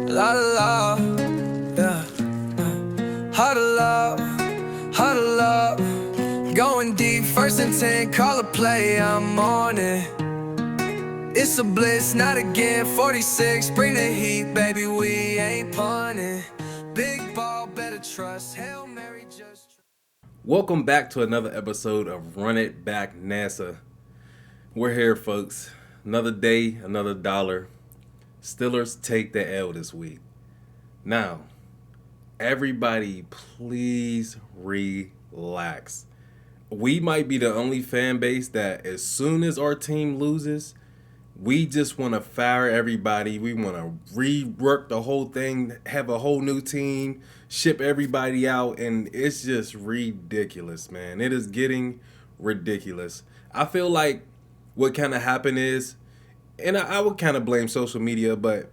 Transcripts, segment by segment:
La la la, yeah. Huddle up, going deep, first and 10, call a play, I'm on it. It's a blitz, not again, 46, bring the heat, baby, we ain't punting. Big ball, better trust, Hail Mary, just trust. Welcome back to another episode of Run It Back NASA. We're here, folks. Another day, another dollar. Steelers take the L this week. Now, everybody, please relax. We might be the only fan base that as soon as our team loses, we just want to fire everybody. We want to rework the whole thing, have a whole new team, ship everybody out, and it's just ridiculous, man. It is getting ridiculous. I feel like what kind of happened is, and I would kind of blame social media, but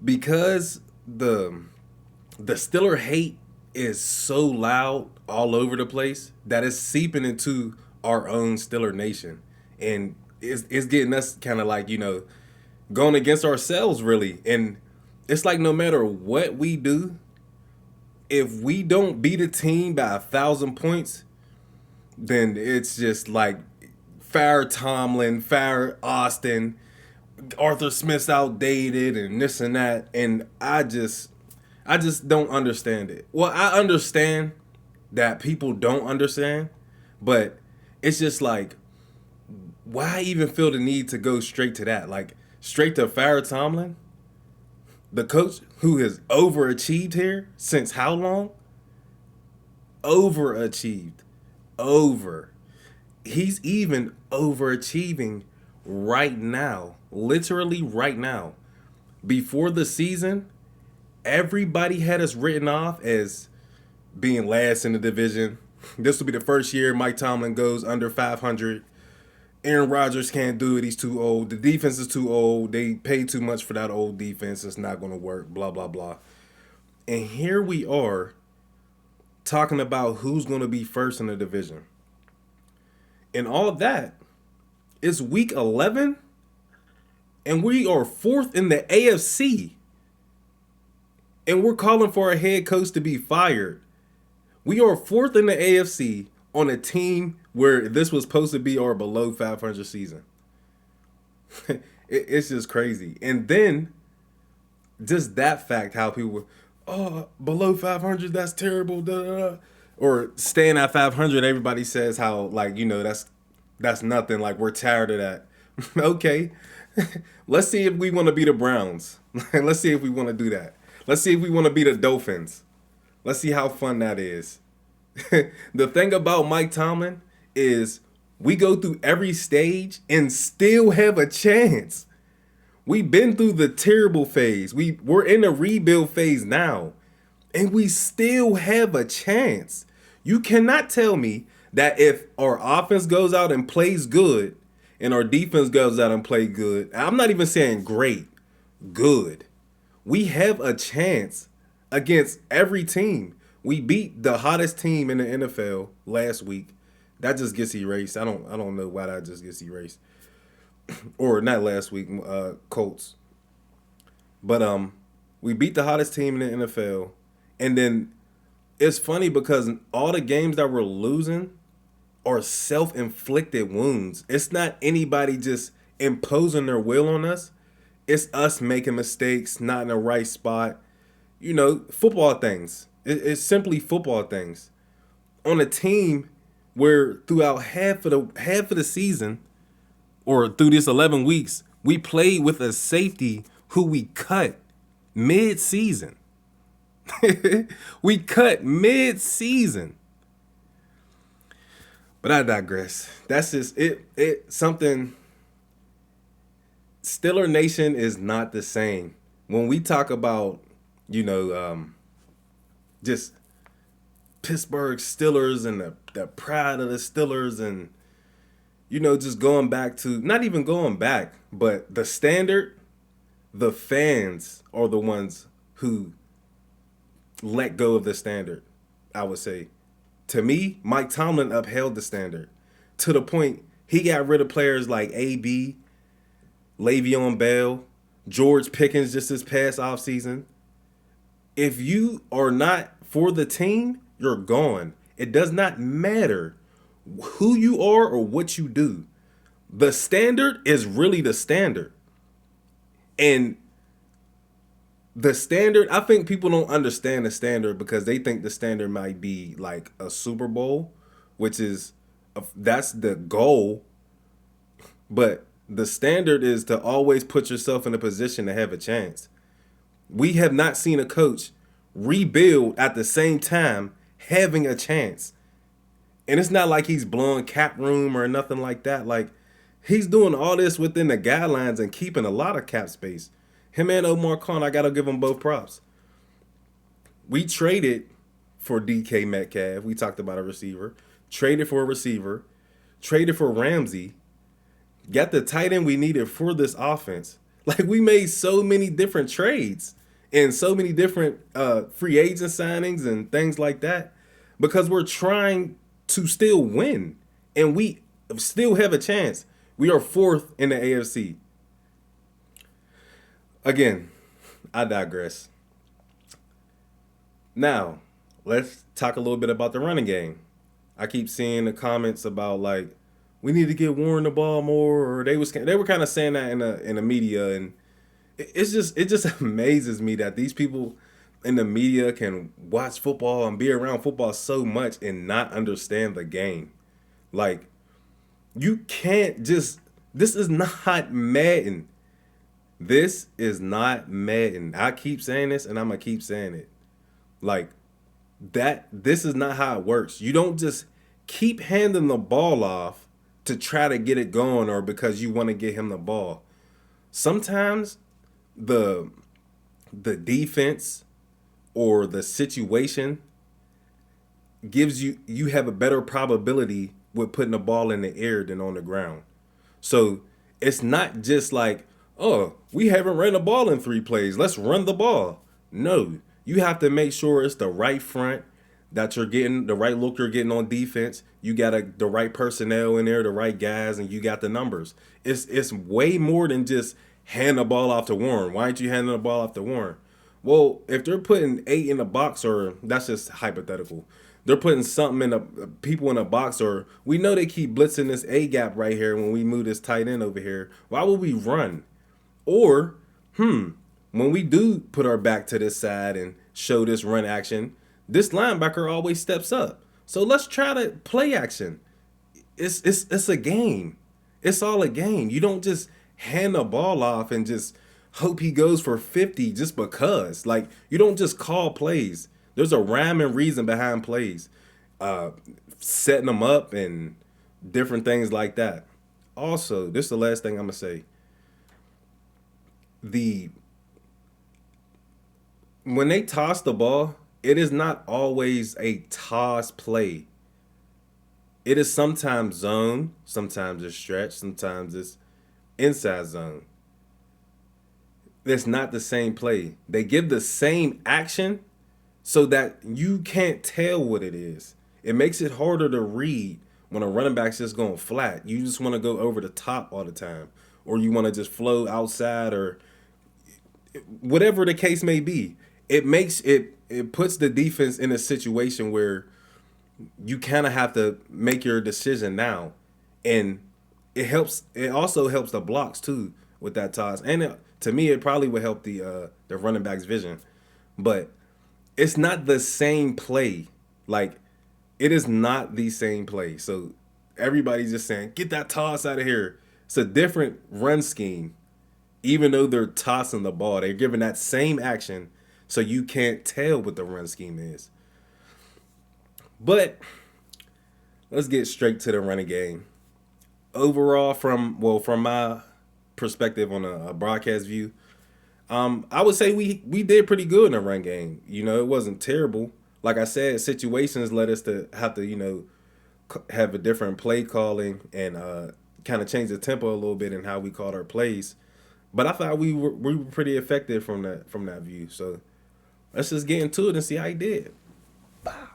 because the Steeler hate is so loud all over the place that it's seeping into our own Steeler nation, and it's getting us kind of like, going against ourselves, really. And it's like no matter what we do, if we don't beat a team by 1,000 points, then it's just like fire Tomlin, fire Austin, Arthur Smith's outdated, and this and that. And I just don't understand it. Well, I understand that people don't understand, but it's just like, why even feel the need to go straight to that? Like, straight to fire Tomlin? The coach who has overachieved here since how long? Overachieved. He's even overachieving right now. Literally right now. Before the season, everybody had us written off as being last in the division. This will be the first year Mike Tomlin goes under 500. Aaron Rodgers can't do it. He's too old. The defense is too old. They pay too much for that old defense. It's not going to work, blah, blah, blah. And here we are talking about who's going to be first in the division. And all of that is week 11, and we are fourth in the AFC. And we're calling for a head coach to be fired. We are fourth in the AFC on a team where this was supposed to be our below 500 season. It's just crazy. And then just that fact, how people were, below 500, that's terrible. Duh, duh, duh. Or staying at 500, everybody says how, like, that's nothing. Like, we're tired of that. Okay. Let's see if we want to be the Browns. Let's see if we want to do that. Let's see if we want to be the Dolphins. Let's see how fun that is. The thing about Mike Tomlin is we go through every stage and still have a chance. We've been through the terrible phase. We're in the rebuild phase now, and we still have a chance. You cannot tell me that if our offense goes out and plays good and our defense goes out and plays good, I'm not even saying great, good. We have a chance against every team. We beat the hottest team in the NFL last week. That just gets erased. I don't know why that just gets erased. Or not last week, Colts. But we beat the hottest team in the NFL. And then it's funny because all the games that we're losing are self-inflicted wounds. It's not anybody just imposing their will on us. It's us making mistakes, not in the right spot. Football things. It's simply football things. On a team where throughout half of the season, or through this 11 weeks, we played with a safety who we cut mid-season. We cut mid-season. But I digress. That's just it. Something. Steeler Nation is not the same. When we talk about, just Pittsburgh Steelers and the pride of the Steelers, and just going back to, not even going back, but the standard, the fans are the ones who let go of the standard, I would say. To me, Mike Tomlin upheld the standard to the point he got rid of players like AB, Le'Veon Bell, George Pickens just this past offseason. If you are not for the team, you're gone. It does not matter who you are or what you do. The standard is really the standard. And the standard, I think people don't understand the standard because they think the standard might be like a Super Bowl, which is that's the goal. But the standard is to always put yourself in a position to have a chance. We have not seen a coach rebuild at the same time having a chance. And it's not like he's blowing cap room or nothing like that. Like, he's doing all this within the guidelines and keeping a lot of cap space. Him and Omar Khan, I got to give them both props. We traded for DK Metcalf. We talked about a receiver. Traded for a receiver. Traded for Ramsey. Got the tight end we needed for this offense. Like, we made so many different trades and so many different free agent signings and things like that because we're trying to still win. And we still have a chance. We are fourth in the AFC. Again, I digress. Now, let's talk a little bit about the running game. I keep seeing the comments about, like, we need to get Warren the ball more, or they were kind of saying that in the media, and it just amazes me that these people in the media can watch football and be around football so much and not understand the game. Like, you can't just, this is not Madden. This is not Madden. I keep saying this and I'm gonna keep saying it. Like, this is not how it works. You don't just keep handing the ball off to try to get it going or because you want to get him the ball. Sometimes the defense or the situation gives you have a better probability with putting the ball in the air than on the ground. So it's not just like, oh, we haven't ran the ball in 3 plays, let's run the ball. No, you have to make sure it's the right front, that you're getting the right look you're getting on defense. You got the right personnel in there, the right guys, and you got the numbers. It's way more than just hand the ball off to Warren. Why aren't you handing the ball off to Warren? Well, if they're putting 8 in the box, or that's just hypothetical, they're putting something in the people in a box, or we know they keep blitzing this A gap right here when we move this tight end over here. Why would we run? Or, when we do put our back to this side and show this run action, this linebacker always steps up. So let's try to play action. It's a game. It's all a game. You don't just hand the ball off and just hope he goes for 50 just because. Like, you don't just call plays. There's a rhyme and reason behind plays. Setting them up and different things like that. Also, this is the last thing I'm going to say. When they toss the ball, it is not always a toss play. It is sometimes zone, sometimes it's stretch, sometimes it's inside zone. It's not the same play. They give the same action so that you can't tell what it is. It makes it harder to read when a running back's just going flat. You just want to go over the top all the time, or you want to just flow outside, or whatever the case may be. It puts the defense in a situation where you kind of have to make your decision now, and it also helps the blocks too with that toss. And to me, it probably would help the running back's vision, but it's not the same play. Like, it is not the same play. So everybody's just saying, get that toss out of here. It's a different run scheme. Even though they're tossing the ball, they're giving that same action, so you can't tell what the run scheme is. But let's get straight to the running game. Overall, from my perspective on a broadcast view, I would say we did pretty good in the run game. It wasn't terrible. Like I said, situations led us to have to, have a different play calling and kind of change the tempo a little bit in how we called our plays. But I thought we were pretty effective from that view. So let's just get into it and see how he did. Wow.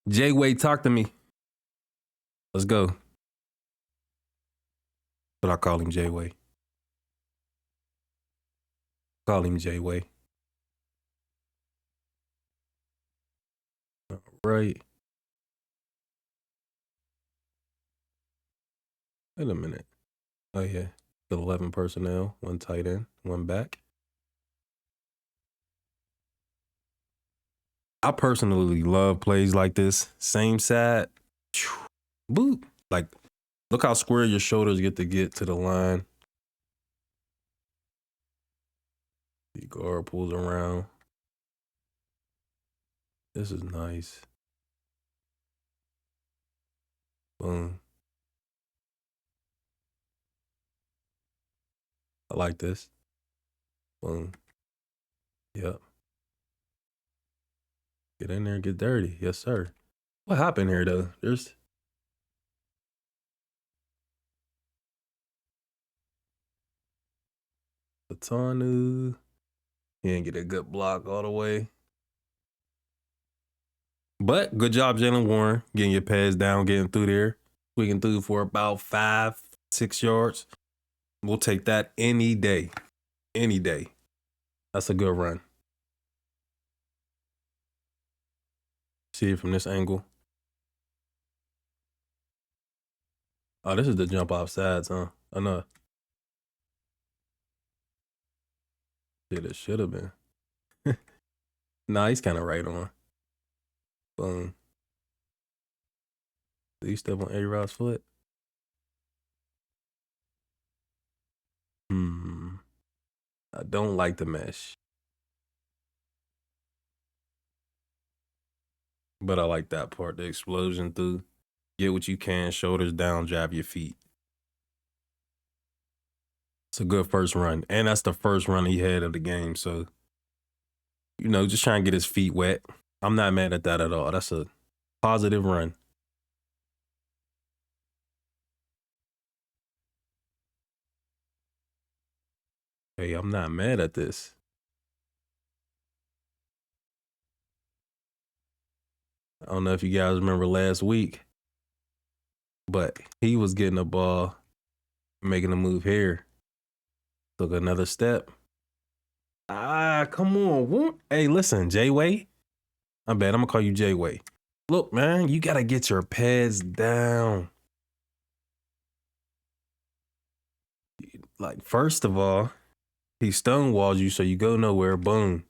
Jay Wade, talk to me. Let's go. but I call him J-Way. Call him J-Way. All right. Wait a minute. Oh, yeah. The 11 personnel, 1 tight end, 1 back. I personally love plays like this. Same side. Boop. Like, look how square your shoulders get to the line. The guard pulls around. This is nice. Boom. I like this. Boom. Yep. Get in there and get dirty. Yes, sir. What happened here, though? There's... Patanu. He didn't get a good block all the way. But good job, Jaylen Warren, getting your pads down, getting through there. Squeaking through for about 5-6 yards. We'll take that any day. Any day. That's a good run. See it from this angle. Oh, this is the jump off sides, huh? I know. Shit, it should have been. Nah, he's kind of right on. Boom. Do you step on A-Rod's foot? I don't like the mesh. But I like that part, the explosion through. Get what you can, shoulders down, jab your feet. It's a good first run. And that's the first run he had of the game. So, you know, just trying to get his feet wet. I'm not mad at that at all. That's a positive run. Hey, I'm not mad at this. I don't know if you guys remember last week, but he was getting the ball, making a move here. Took another step. Come on. Hey, listen, J-Way. I'm bad. I'm going to call you J-Way. Look, man, you got to get your pads down. Like, first of all, he stonewalls you, so you go nowhere. Boom.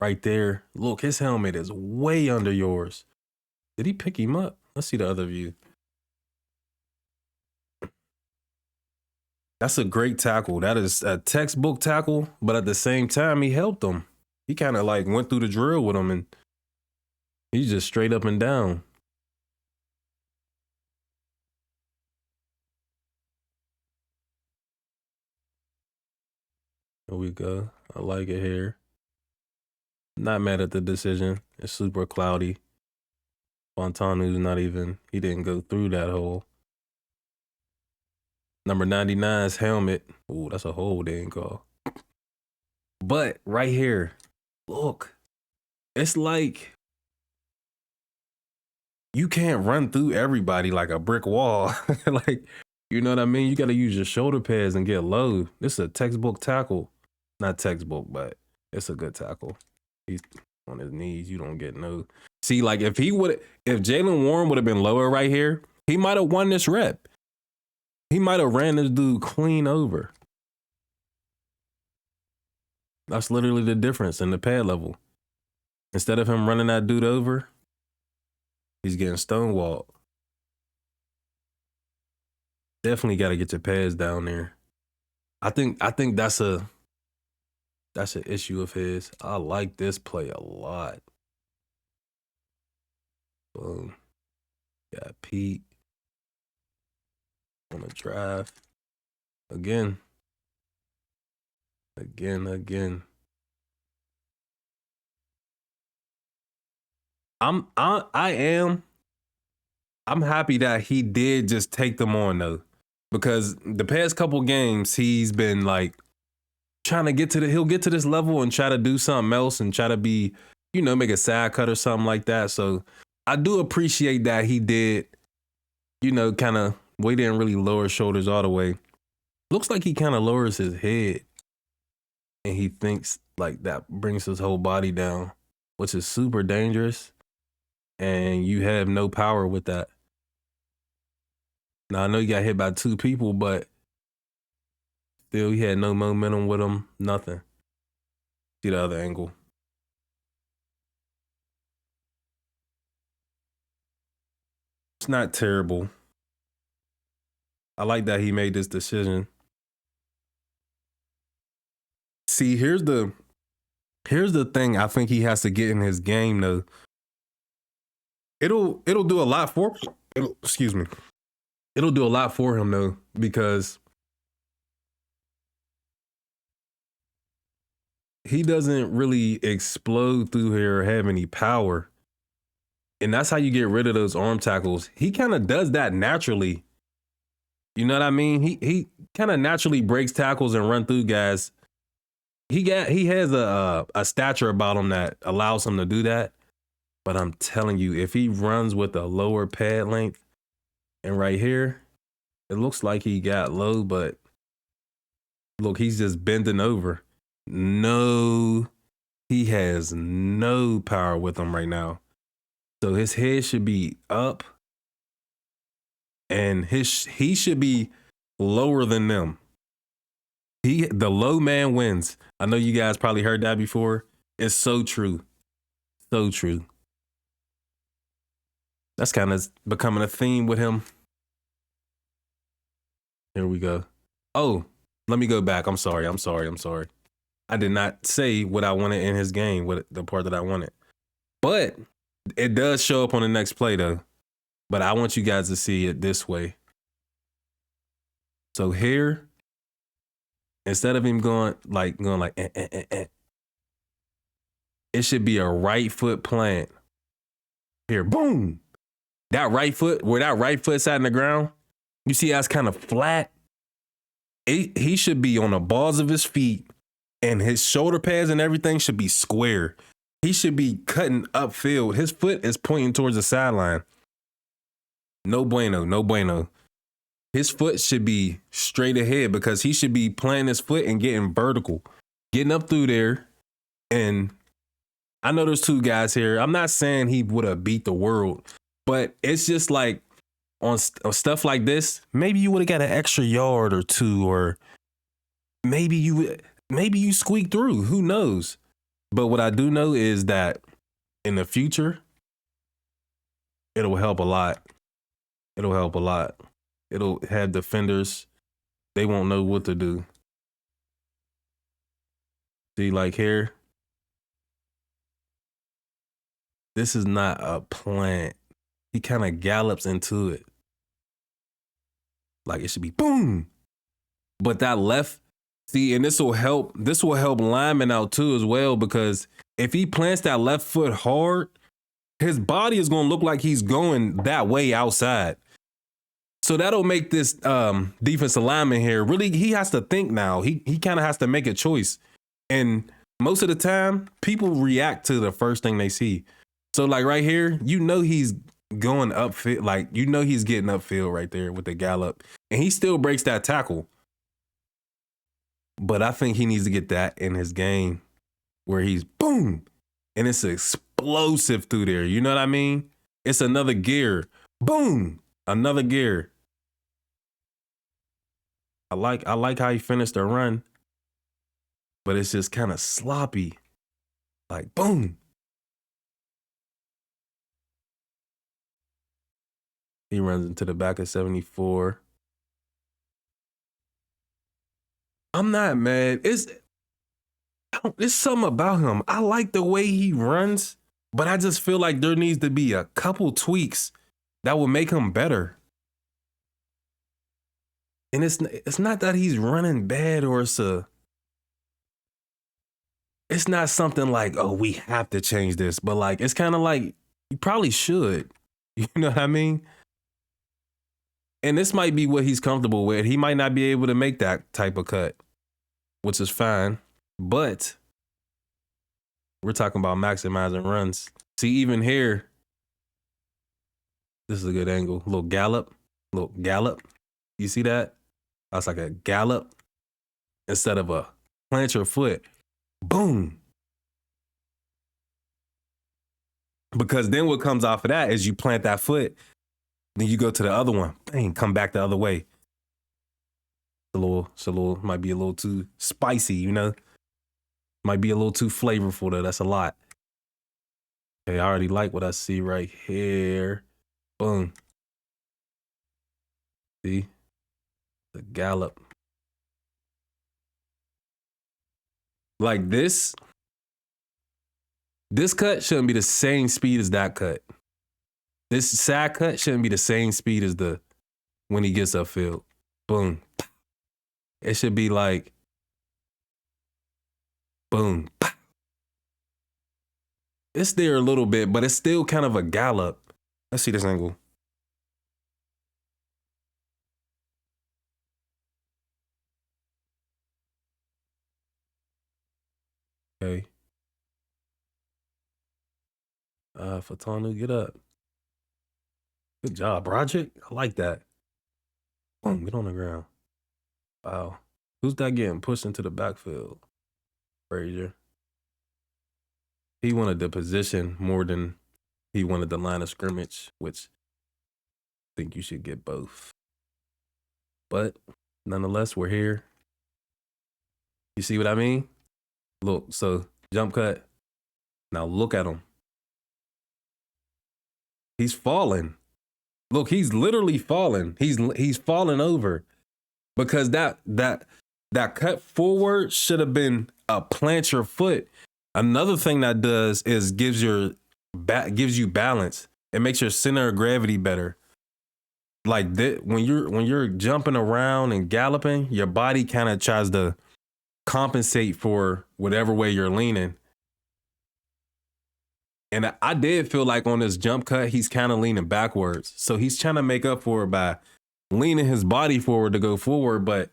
Right there. Look, his helmet is way under yours. Did he pick him up? Let's see the other view. That's a great tackle. That is a textbook tackle, but at the same time, he helped him. He kind of like went through the drill with him, and he's just straight up and down. Here we go. I like it here. Not mad at the decision. It's super cloudy. Fontanu's not even, he didn't go through that hole. Number 99's helmet. Ooh, that's a hole they didn't call. But right here, look, it's like you can't run through everybody like a brick wall. Like, you know what I mean? You got to use your shoulder pads and get low. This is a textbook tackle. Not textbook, but it's a good tackle. He's on his knees. You don't get no. See, like if Jaylen Warren would have been lower right here, he might have won this rep. He might have ran this dude clean over. That's literally the difference in the pad level. Instead of him running that dude over, he's getting stonewalled. Definitely got to get your pads down there. I think that's an issue of his. I like this play a lot. Boom. Got Pete on the drive. Again. I'm happy that he did just take them on though. Because the past couple games he's been like trying to he'll get to this level and try to do something else and try to be, you know, make a side cut or something like that. So I do appreciate that he did, you know, kind of, we didn't really lower shoulders all the way. Looks like he kind of lowers his head and he thinks like that brings his whole body down, which is super dangerous. And you have no power with that. Now, I know you got hit by 2 people, but still, he had no momentum with him, nothing. See the other angle. It's not terrible. I like that he made this decision. See, here's the thing I think he has to get in his game though. It'll do a lot for excuse me. It'll do a lot for him though, because he doesn't really explode through here or have any power. And that's how you get rid of those arm tackles. He kind of does that naturally. You know what I mean? He kind of naturally breaks tackles and run through guys. He has a stature about him that allows him to do that. But I'm telling you, if he runs with a lower pad length, and right here, it looks like he got low, but look, he's just bending over. No, he has no power with him right now. So his head should be up, and he should be lower than them. The low man wins. I know you guys probably heard that before. It's so true. So true. That's kind of becoming a theme with him. Here we go. Oh, let me go back. I'm sorry. I did not say what I wanted in his game, what the part that I wanted. But it does show up on the next play though. But I want you guys to see it this way. So here, instead of him going like it should be a right foot plant. Here, boom. That right foot, where that right foot's at in the ground, you see how it's kind of flat? He should be on the balls of his feet, and his shoulder pads and everything should be square. He should be cutting upfield. His foot is pointing towards the sideline. No bueno, no bueno. His foot should be straight ahead because he should be planting his foot and getting vertical, getting up through there. And I know there's 2 guys here. I'm not saying he would have beat the world, but it's just like on stuff like this, maybe you would have got an extra yard or 2, or maybe you squeaked through. Who knows? But what I do know is that in the future, it'll help a lot. It'll help a lot. It'll have defenders, they won't know what to do. See, like here, this is not a plant. He kind of gallops into it. Like it should be boom. But that left, see, and this will help linemen out too as well, because if he plants that left foot hard, his body is going to look like he's going that way outside. So that'll make this defensive lineman here, really, he has to think now. He kind of has to make a choice. And most of the time, people react to the first thing they see. So like right here, you know he's going upfield, like you know he's getting upfield right there with the gallop. And he still breaks that tackle. But I think he needs to get that in his game where he's boom. And it's explosive through there. You know what I mean? It's another gear. Boom. Another gear. I like how he finished the run. But it's just kind of sloppy. Like boom. He runs into the back of 74. I'm not mad. It's something about him. I like the way he runs, but I just feel like there needs to be a couple tweaks that will make him better. And it's not that he's running bad, or it's not something like, oh, we have to change this, but like it's kind of like you probably should. You know what I mean? And this might be what he's comfortable with. He might not be able to make that type of cut, which is fine. But we're talking about maximizing runs. See, even here, this is a good angle. Little gallop. You see that? That's like a gallop instead of a plant your foot. Boom. Because then what comes off of that is you plant that foot, then you go to the other one, bang, come back the other way. Might be a little too spicy, you know? Might be a little too flavorful though. That's a lot. Okay, I already like what I see right here. Boom. See? The gallop. Like this cut shouldn't be the same speed as that cut. This side cut shouldn't be the same speed as the when he gets upfield. Boom. It should be like boom. It's there a little bit, but it's still kind of a gallop. Let's see this angle. Okay. Fatanu, get up. Good job, Project. I like that. Boom, get on the ground. Wow. Who's that getting pushed into the backfield? Frazier. He wanted the position more than he wanted the line of scrimmage, which I think you should get both. But nonetheless, we're here. You see what I mean? Look, so jump cut. Now look at him. He's falling. Look, he's literally falling. He's falling over because that cut forward should have been a plant your foot. Another thing that does is gives you balance. It makes your center of gravity better. Like that, when you're jumping around and galloping, your body kind of tries to compensate for whatever way you're leaning. And I did feel like on this jump cut, he's kind of leaning backwards. So he's trying to make up for it by leaning his body forward to go forward. But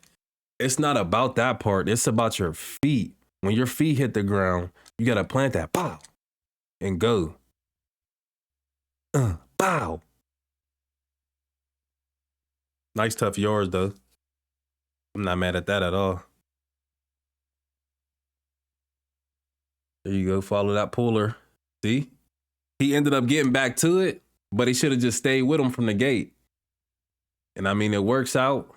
it's not about that part. It's about your feet. When your feet hit the ground, you got to plant that, pow, and go. Pow. Nice tough yards, though. I'm not mad at that at all. There you go. Follow that puller. See? He ended up getting back to it, but he should have just stayed with him from the gate. And I mean, it works out.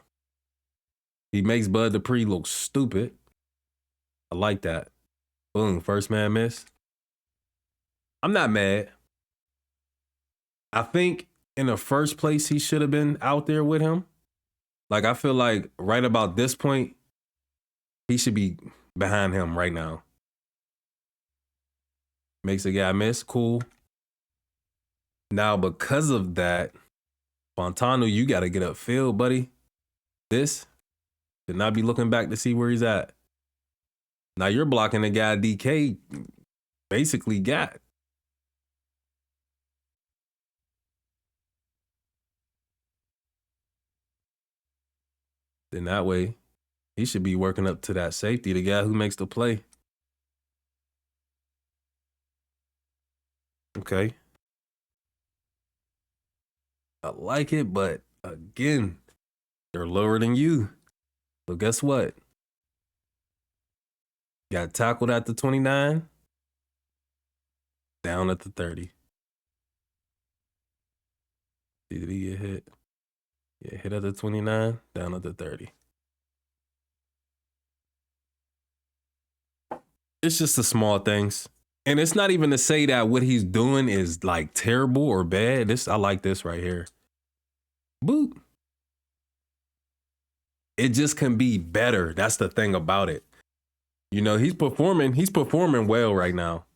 He makes Bud Dupree look stupid. I like that. Boom, first man miss. I'm not mad. I think in the first place, he should have been out there with him. Like, I feel like right about this point, he should be behind him right now. Makes a guy miss. Cool. Now, because of that, Fontano, you got to get upfield, buddy. This should not be looking back to see where he's at. Now you're blocking the guy DK basically got. Then that way, he should be working up to that safety, the guy who makes the play. Okay. I like it, but again, they're lower than you. So guess what? Got tackled at the 29, down at the 30. Did he get hit? Yeah, hit at the 29, down at the 30. It's just the small things. And it's not even to say that what he's doing is like terrible or bad. I like this right here. Boop. It just can be better. That's the thing about it. You know, he's performing well right now.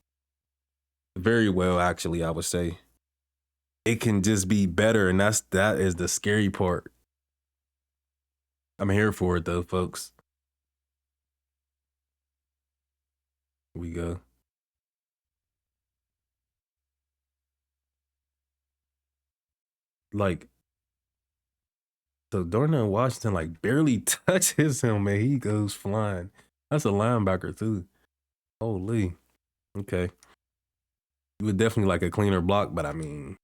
Very well, actually, I would say. It can just be better, and that is the scary part. I'm here for it though, folks. Here we go. Like, so Darnell Washington like barely touches him, man. He goes flying. That's a linebacker too. Holy. Okay. You would definitely like a cleaner block, but I mean,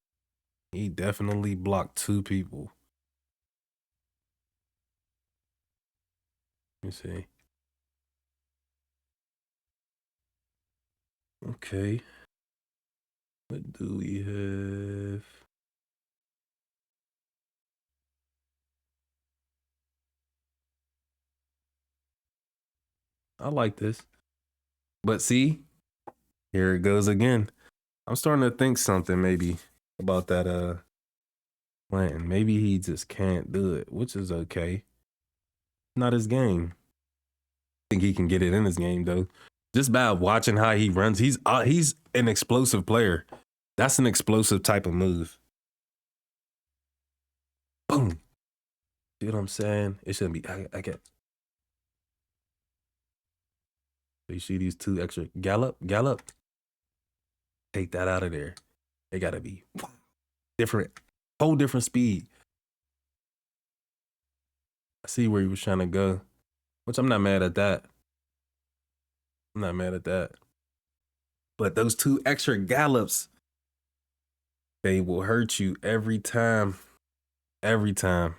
he definitely blocked two people. Let me see. Okay. What do we have? I like this. But see, here it goes again. I'm starting to think something maybe about that Clinton. Maybe he just can't do it, which is okay. Not his game. I think he can get it in his game though. Just by watching how he runs, he's an explosive player. That's an explosive type of move. Boom. See what I'm saying? It shouldn't be. I get. You see these two extra gallop. Take that out of there. They gotta be different, whole different speed. I see where he was trying to go, which I'm not mad at that. I'm not mad at that. But those two extra gallops, they will hurt you every time. Every time.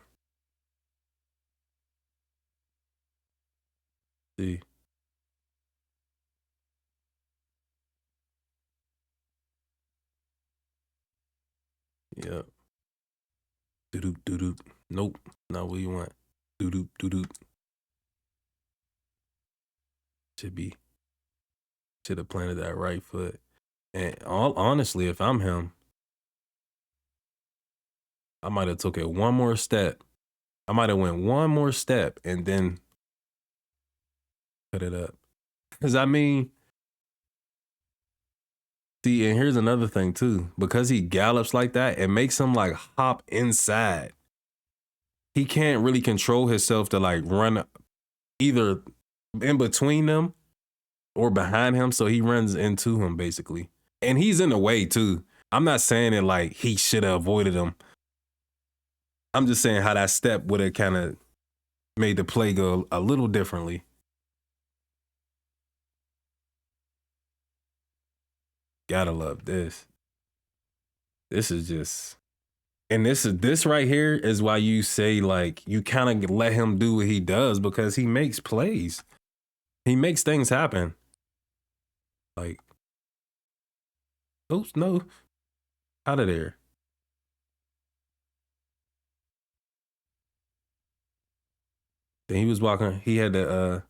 See. Yep. Doo-doop, doo-doop. Nope. Not what you want. Doo-doop, doo-doop. Should have planted that right foot. And honestly, if I'm him, I might have took it one more step. I might have went one more step and then put it up. Because I mean, see, and here's another thing too. Because he gallops like that, it makes him like hop inside. He can't really control himself to like run either in between them or behind him. So he runs into him basically. And he's in the way too. I'm not saying it like he should have avoided him. I'm just saying how that step would have kind of made the play go a little differently. Gotta love this. This is just, and this right here is why you say like you kind of let him do what he does, because he makes plays. He makes things happen. Like, oops, no, out of there. Then he was walking. He had the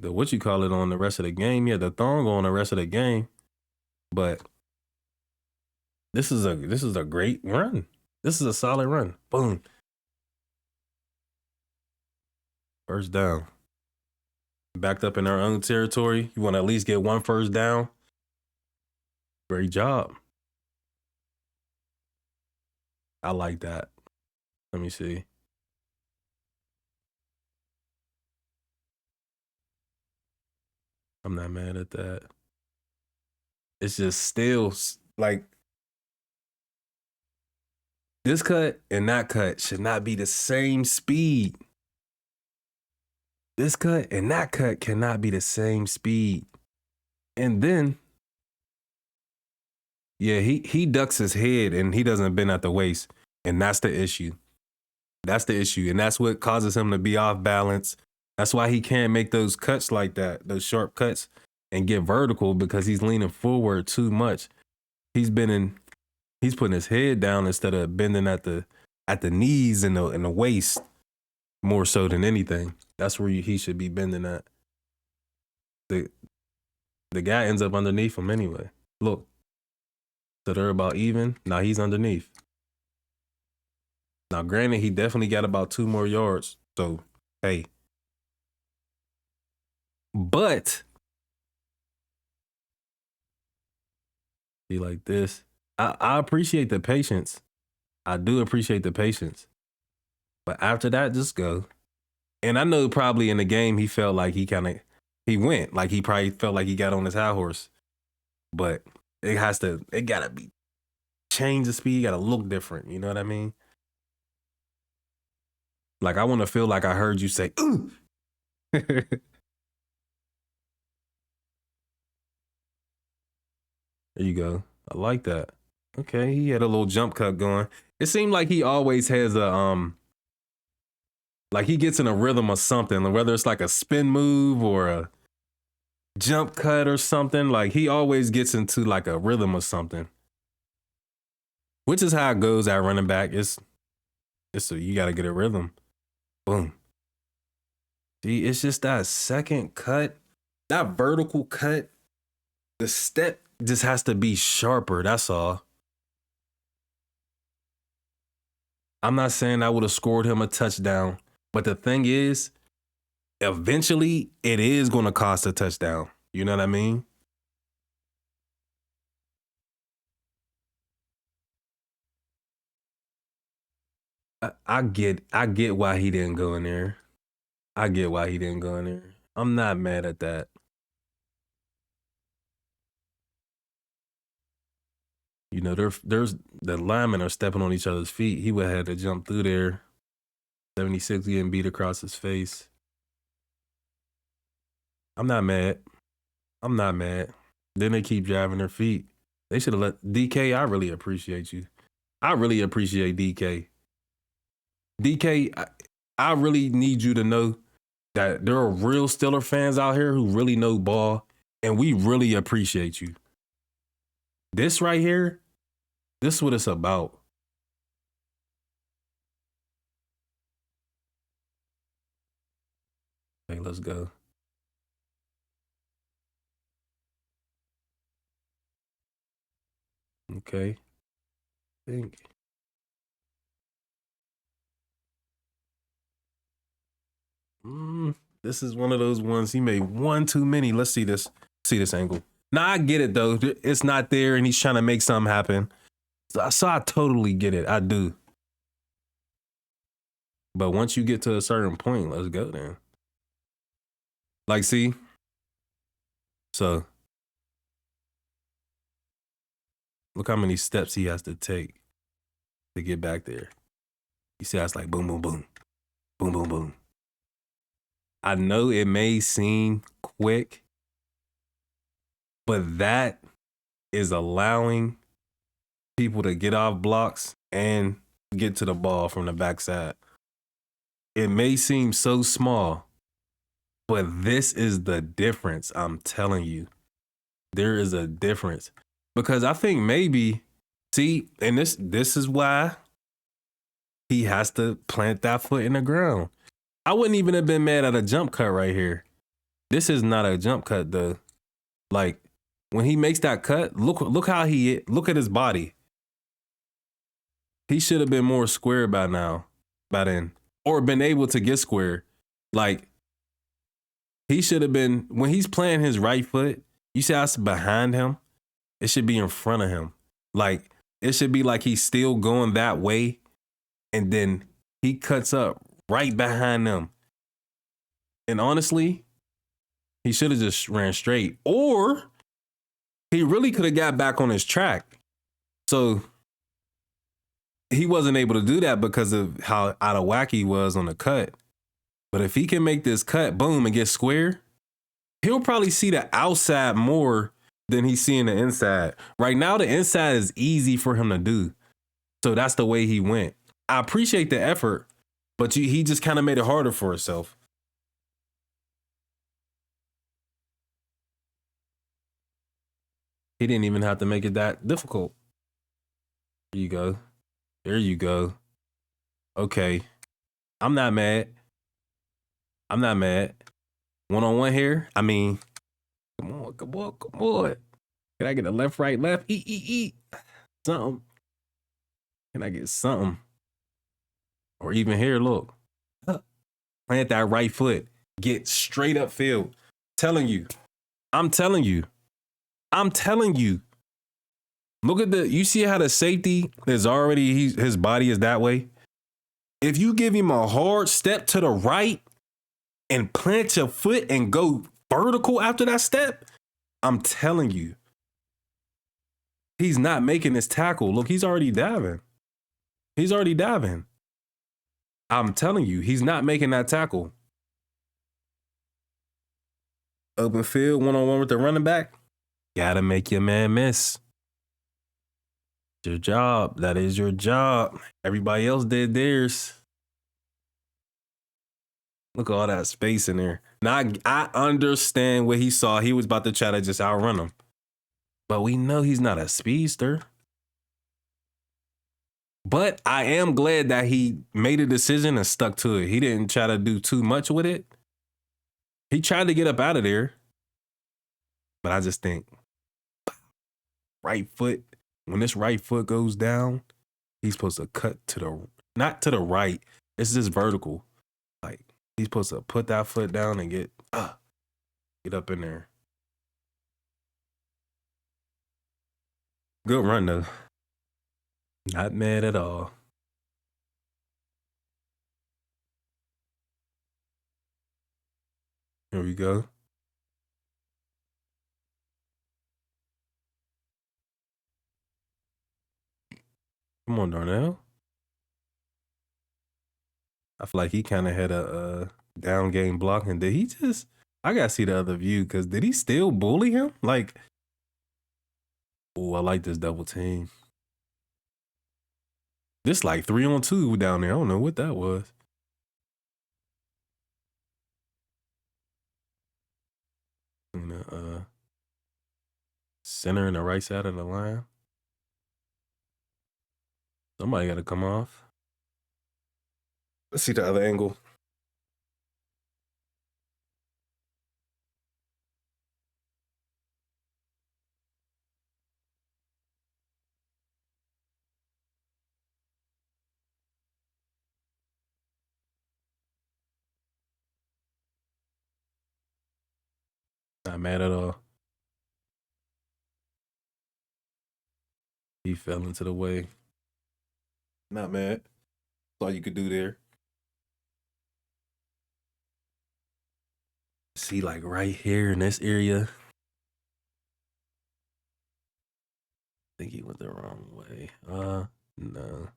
what you call it on the rest of the game. He had the thong on the rest of the game. But this is a great run. This is a solid run. Boom. First down. Backed up in our own territory. You want to at least get one first down. Great job. I like that. Let me see. I'm not mad at that. It's just still like this cut and that cut should not be the same speed. This cut and that cut cannot be the same speed. And then, yeah, he ducks his head and he doesn't bend at the waist. And that's the issue. That's the issue. And that's what causes him to be off balance. That's why he can't make those cuts like that, those sharp cuts, and get vertical, because he's leaning forward too much. He's putting his head down instead of bending at the knees and the waist more so than anything. That's where he should be bending at. The guy ends up underneath him anyway. Look. So they're about even. Now he's underneath. Now, granted, he definitely got about 2 more yards. So, hey. But, be like this. I appreciate the patience. I do appreciate the patience. But after that, just go. And I know probably in the game he felt like he went. Like he probably felt like he got on his high horse. But it gotta be change the speed, gotta look different. You know what I mean? Like I want to feel like I heard you say, ooh. There you go. I like that. Okay, he had a little jump cut going. It seemed like he always has Like he gets in a rhythm or something, whether it's like a spin move or a jump cut or something. Like he always gets into like a rhythm or something, which is how it goes at running back. You got to get a rhythm. Boom. See, it's just that second cut, that vertical cut. The step just has to be sharper. That's all. I'm not saying I would have scored him a touchdown, but the thing is, eventually it is going to cost a touchdown. You know what I mean? I get why he didn't go in there. I get why he didn't go in there. I'm not mad at that. You know, there's the linemen are stepping on each other's feet. He would have had to jump through there. 76 getting beat across his face. I'm not mad. I'm not mad. Then they keep driving their feet. They should have let DK. I really appreciate you. I really appreciate DK. DK, I really need you to know that there are real Steeler fans out here who really know ball, and we really appreciate you. This right here, this is what it's about. Okay, let's go. Okay. Think. This is one of those ones he made one too many. Let's see this. See this angle. Now I get it though. It's not there, and he's trying to make something happen. So I totally get it. I do. But once you get to a certain point, let's go then. Like, see? So look how many steps he has to take to get back there. You see how it's like boom, boom, boom. Boom, boom, boom. I know it may seem quick, but that is allowing people to get off blocks and get to the ball from the backside. It may seem so small, but this is the difference. I'm telling you, there is a difference. Because I think maybe, see, and this is why he has to plant that foot in the ground. I wouldn't even have been mad at a jump cut right here. This is not a jump cut though. Like when he makes that cut, look how look at his body. He should have been more square by then, or been able to get square. Like he should have been, when he's playing his right foot, you see how it's behind him? It should be in front of him. Like it should be like he's still going that way, and then he cuts up right behind them. And honestly, he should have just ran straight. Or he really could have got back on his track. So he wasn't able to do that because of how out of whack he was on the cut. But if he can make this cut, boom, and get square, he'll probably see the outside more than he's seeing the inside. Right now, the inside is easy for him to do. So that's the way he went. I appreciate the effort, but he just kind of made it harder for himself. He didn't even have to make it that difficult. There you go. There you go. Okay. I'm not mad. I'm not mad. One-on-one here. I mean, come on, come on, come on. Can I get a left, right, left? Eat. Something. Can I get something? Or even here, look. Plant that right foot. Get straight up field. I'm telling you. Look at you see how the safety is already, his body is that way? If you give him a hard step to the right and plant your foot and go vertical after that step, I'm telling you, he's not making this tackle. Look, he's already diving. I'm telling you, he's not making that tackle. Open field, one-on-one with the running back. Gotta make your man miss. It's your job. That is your job. Everybody else did theirs. Look at all that space in there. Now I understand what he saw. He was about to try to just outrun him. But we know he's not a speedster. But I am glad that he made a decision and stuck to it. He didn't try to do too much with it. He tried to get up out of there. But I just think right foot, when this right foot goes down, he's supposed to cut to the, not to the right. It's just vertical. Like, he's supposed to put that foot down and get up in there. Good run, though. Not mad at all. Here we go. Come on, Darnell. I feel like he kind of had a down game blocking. Did he just... I got to see the other view, because did he still bully him? Like, oh, I like this double team. This like 3-on-2 down there. I don't know what that was. In the center and the right side of the line. Somebody got to come off. Let's see the other angle. Not mad at all. He fell into the way. Not mad. That's all you could do there. See, like right here in this area. I think he went the wrong way. No.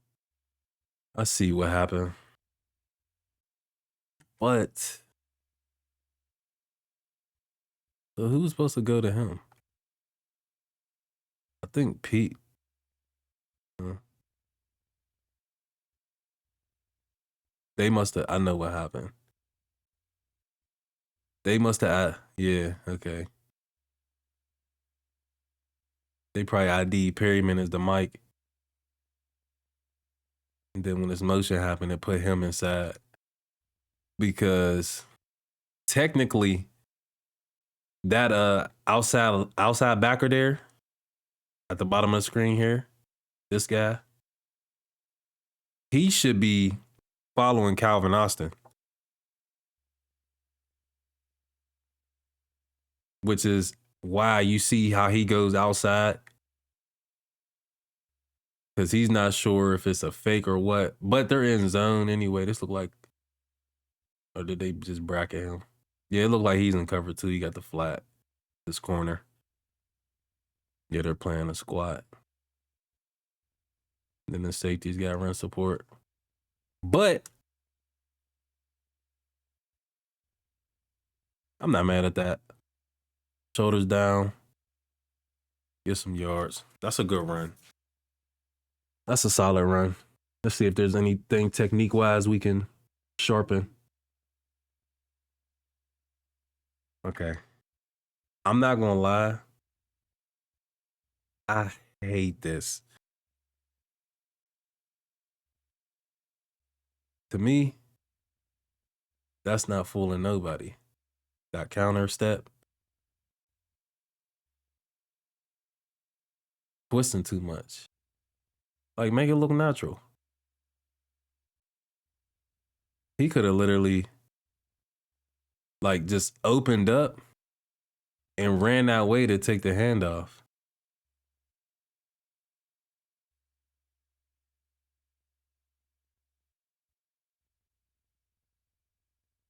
I see what happened. But so who's supposed to go to him? I think Pete. They must have, I know what happened. They must have, yeah, okay. They probably ID Perryman as the mic. And then when this motion happened, it put him inside. Because technically, that outside backer there, at the bottom of the screen here, this guy, he should be following Calvin Austin. Which is why you see how he goes outside. Because he's not sure if it's a fake or what. But they're in zone anyway. This look like... Or did they just bracket him? Yeah, it looked like he's in cover too. He got the flat. This corner. Yeah, they're playing a squat. Then the safety's got run support. But I'm not mad at that. Shoulders down. Get some yards. That's a good run. That's a solid run. Let's see if there's anything technique-wise we can sharpen. Okay. I'm not going to lie. I hate this. To me, that's not fooling nobody. That counter step. Twisting too much. Like, make it look natural. He could have literally, like, just opened up and ran that way to take the handoff.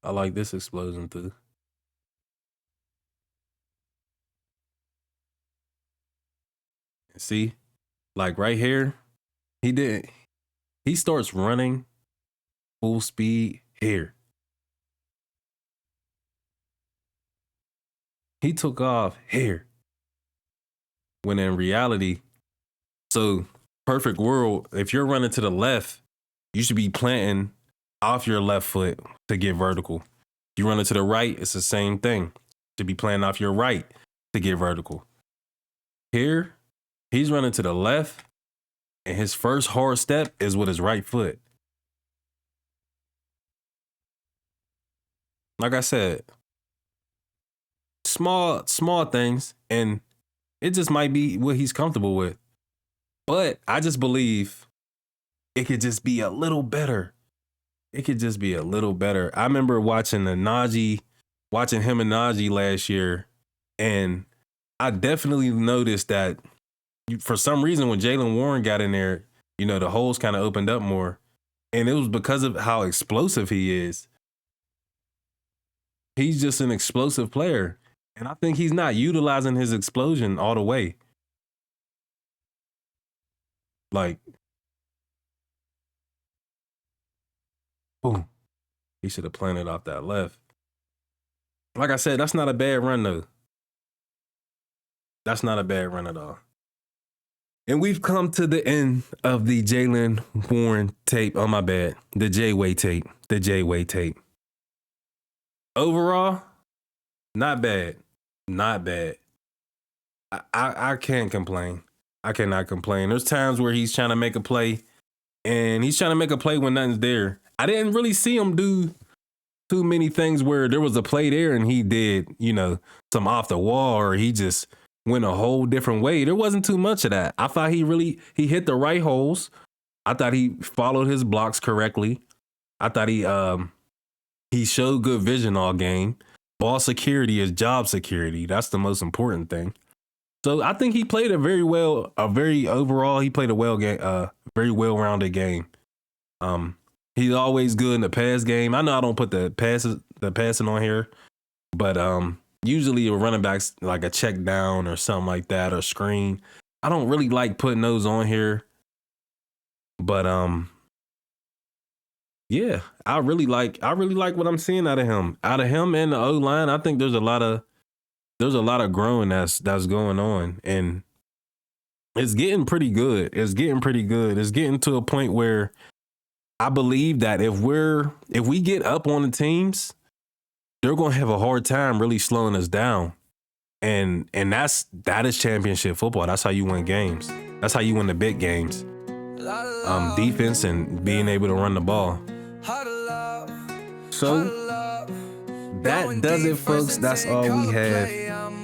I like this explosion too. See, like right here, he starts running full speed here. He took off here. When in reality, so perfect world, if you're running to the left, you should be planting off your left foot to get vertical. You run it to the right, it's the same thing. To be playing off your right to get vertical. Here, he's running to the left, and his first hard step is with his right foot. Like I said, small things, and it just might be what he's comfortable with. But I just believe it could just be a little better. It could just be a little better. I remember watching him and Najee last year, and I definitely noticed that for some reason when Jaylen Warren got in there, you know, the holes kind of opened up more. And it was because of how explosive he is. He's just an explosive player. And I think he's not utilizing his explosion all the way. Like, boom. He should have planted off that left. Like I said, that's not a bad run, though. That's not a bad run at all. And we've come to the end of the Jaylen Warren tape. Oh, my bad. The J-Way tape. The J-Way tape. Overall, not bad. Not bad. I can't complain. I cannot complain. There's times where he's trying to make a play, and he's trying to make a play when nothing's there. I didn't really see him do too many things where there was a play there and he did, you know, some off the wall, or he just went a whole different way. There wasn't too much of that. I thought he hit the right holes. I thought he followed his blocks correctly. I thought he showed good vision all game. Ball security is job security. That's the most important thing. So I think he played very well-rounded game. He's always good in the pass game. I know I don't put the passing on here, but usually a running back's like a check down or something like that, or screen. I don't really like putting those on here. But yeah, I really like what I'm seeing out of him. Out of him and the O-line, I think there's a lot of growing that's going on, and it's getting pretty good. It's getting to a point where I believe that if we get up on the teams, they're going to have a hard time really slowing us down. And that is championship football. That's how you win games. That's how you win the big games. Defense and being able to run the ball. So that does it, folks. That's all we have.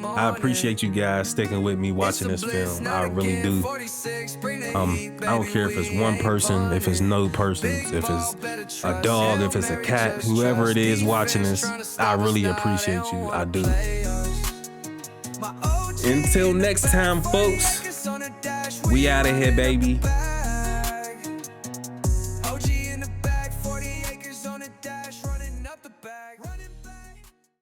I appreciate you guys sticking with me watching this film. I really do. I don't care if it's one person, if it's no persons, if it's a dog, if it's a cat, whoever it is watching this, I really appreciate you. I do. Until next time, folks, we out of here, baby.